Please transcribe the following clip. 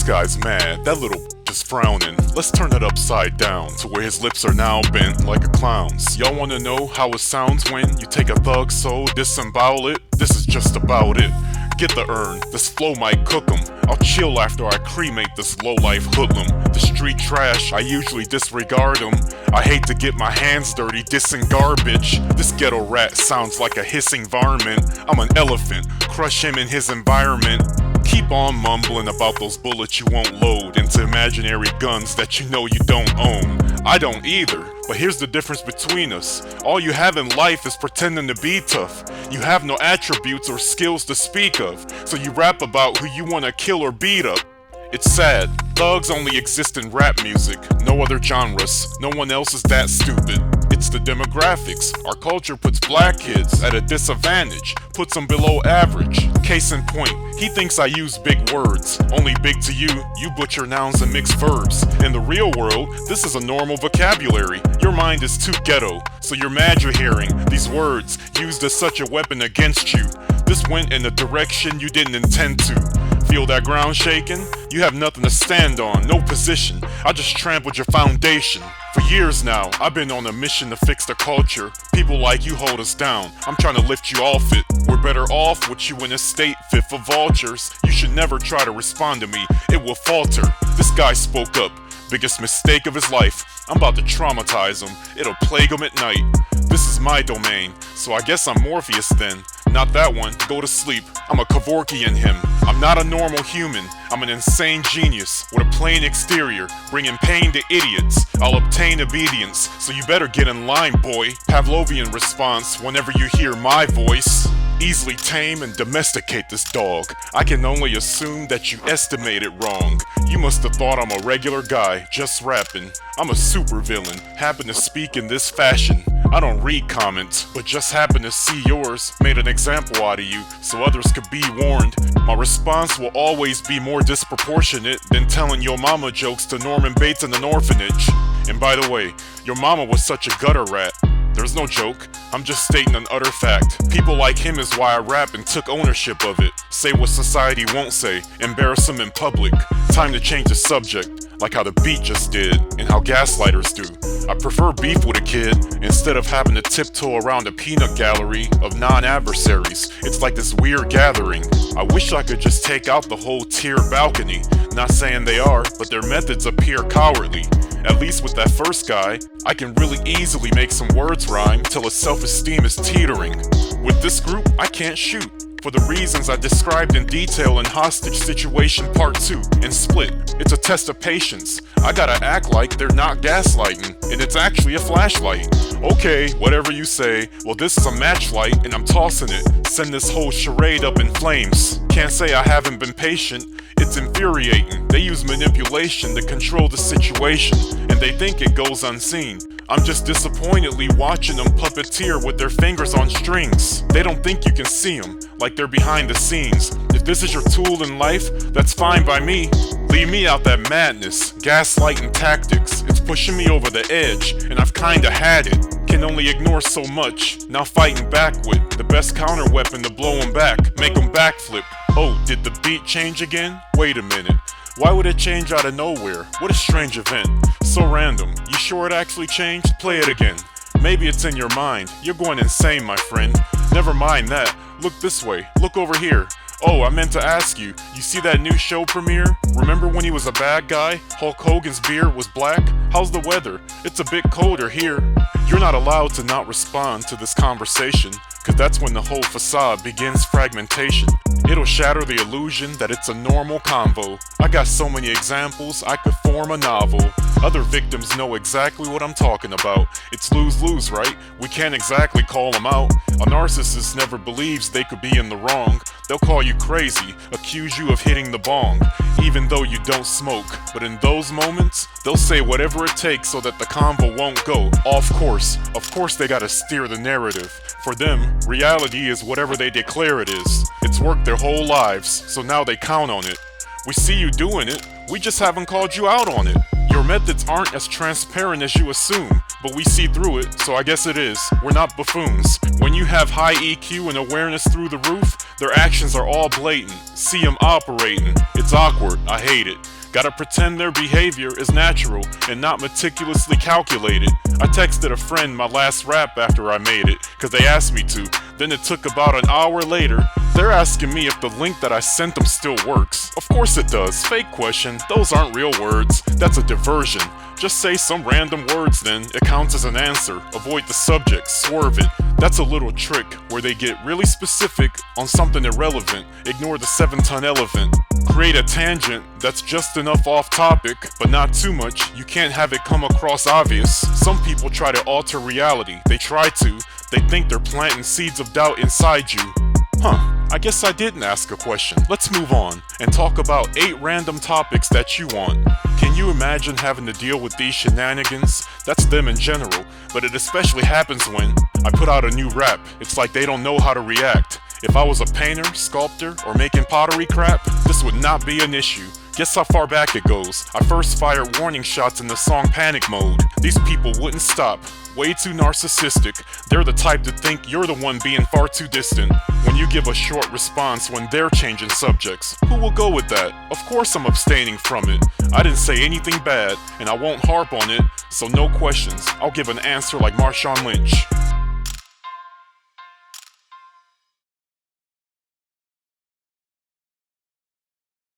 This guy's mad, that little is frowning. Let's turn it upside down to where his lips are now bent like a clown's. Y'all wanna know how it sounds when you take a thug soul, disembowel it? This is just about it. Get the urn, this flow might cook 'em. I'll chill after I cremate this lowlife hoodlum. The street trash, I usually disregard 'em. I hate to get my hands dirty dissing garbage. This ghetto rat sounds like a hissing varmint. I'm an elephant, crush him in his environment. Keep on mumbling about those bullets you won't load into imaginary guns that you know you don't own. I don't either, but here's the difference between us. All you have in life is pretending to be tough. You have no attributes or skills to speak of, so you rap about who you wanna kill or beat up. It's sad, thugs only exist in rap music, no other genres, no one else is that stupid. It's the demographics, our culture puts black kids at a disadvantage, puts them below average. Case in point, he thinks I use big words, only big to you, you butcher nouns and mix verbs. In the real world, this is a normal vocabulary, your mind is too ghetto, so you're mad you're hearing these words used as such a weapon against you. This went in a direction you didn't intend to. Feel that ground shaking? You have nothing to stand on, no position. I just trampled your foundation. For years now, I've been on a mission to fix the culture. People like you hold us down. I'm trying to lift you off it. We're better off with you in a state fit for vultures. You should never try to respond to me, it will falter. This guy spoke up, biggest mistake of his life. I'm about to traumatize him, it'll plague him at night. This is my domain, so I guess I'm Morpheus then. Not that one, go to sleep. I'm a Kevorkian him. I'm not a normal human. I'm an insane genius with a plain exterior, bringing pain to idiots. I'll obtain obedience, so you better get in line, boy. Pavlovian response whenever you hear my voice. Easily tame and domesticate this dog. I can only assume that you estimate it wrong. You must have thought I'm a regular guy, just rapping. I'm a supervillain, happen to speak in this fashion. I don't read comments, but just happen to see yours. Made an example out of you, so others could be warned. My response will always be more disproportionate than telling your mama jokes to Norman Bates in an orphanage. And by the way, your mama was such a gutter rat. There's no joke, I'm just stating an utter fact. People like him is why I rap and took ownership of it. Say what society won't say, embarrass him in public. Time to change the subject, like how the beat just did, and how gaslighters do. I prefer beef with a kid, instead of having to tiptoe around a peanut gallery of non-adversaries. It's like this weird gathering. I wish I could just take out the whole tier balcony. Not saying they are, but their methods appear cowardly. At least with that first guy, I can really easily make some words rhyme till his self-esteem is teetering. With this group, I can't shoot, for the reasons I described in detail in Hostage Situation Part 2 and Split. It's a test of patience. I gotta act like they're not gaslighting, and it's actually a flashlight. Okay, whatever you say, well this is a match light and I'm tossing it. Send this whole charade up in flames. Can't say I haven't been patient. It's infuriating. They use manipulation to control the situation, and they think it goes unseen. I'm just disappointedly watching them puppeteer with their fingers on strings. They don't think you can see them, like they're behind the scenes. If this is your tool in life, that's fine by me. Leave me out that madness, gaslighting tactics. It's pushing me over the edge, and I've kinda had it. Can only ignore so much, now fighting back with the best counter weapon to blow them back, make them backflip. Oh, did the beat change again? Wait a minute. Why would it change out of nowhere? What a strange event. So random. You sure it actually changed? Play it again. Maybe it's in your mind. You're going insane, my friend. Never mind that. Look this way. Look over here. Oh, I meant to ask you, you see that new show premiere? Remember when he was a bad guy? Hulk Hogan's beard was black? How's the weather? It's a bit colder here. You're not allowed to not respond to this conversation, cause that's when the whole facade begins fragmentation. It'll shatter the illusion that it's a normal convo. I got so many examples, I could form a novel. Other victims know exactly what I'm talking about. It's lose-lose, right? We can't exactly call them out. A narcissist never believes they could be in the wrong. They'll call you crazy, accuse you of hitting the bong, even though you don't smoke. But in those moments, they'll say whatever it takes so that the convo won't go off course. Of course they gotta steer the narrative. For them, reality is whatever they declare it is. It's worked their whole lives, so now they count on it. We see you doing it, we just haven't called you out on it. Your methods aren't as transparent as you assume, but we see through it, so I guess it is. We're not buffoons. When you have high EQ and awareness through the roof, Their actions are all blatant, see 'em operating. It's awkward, I hate it. Gotta pretend their behavior is natural and not meticulously calculated. I texted a friend my last rap after I made it, cause they asked me to. Then it took about an hour later, they're asking me if the link that I sent them still works. Of course it does, fake question, those aren't real words, that's a diversion. Just say some random words then, it counts as an answer. Avoid the subject, swerve it. That's a little trick where they get really specific on something irrelevant. Ignore the 7-ton elephant. Create a tangent that's just enough off topic, but not too much. You can't have it come across obvious. Some people try to alter reality. They try to. They think they're planting seeds of doubt inside you. I guess I didn't ask a question. Let's move on and talk about 8 random topics that you want. Can you imagine having to deal with these shenanigans? That's them in general, but it especially happens when I put out a new rap. It's like they don't know how to react. If I was a painter, sculptor, or making pottery crap, this would not be an issue. Guess how far back it goes. I first fired warning shots in the song Panic Mode. These people wouldn't stop. Way too narcissistic. They're the type to think you're the one being far too distant when you give a short response when they're changing subjects. Who will go with that? Of course I'm abstaining from it. I didn't say anything bad, and I won't harp on it, so no questions. I'll give an answer like Marshawn Lynch.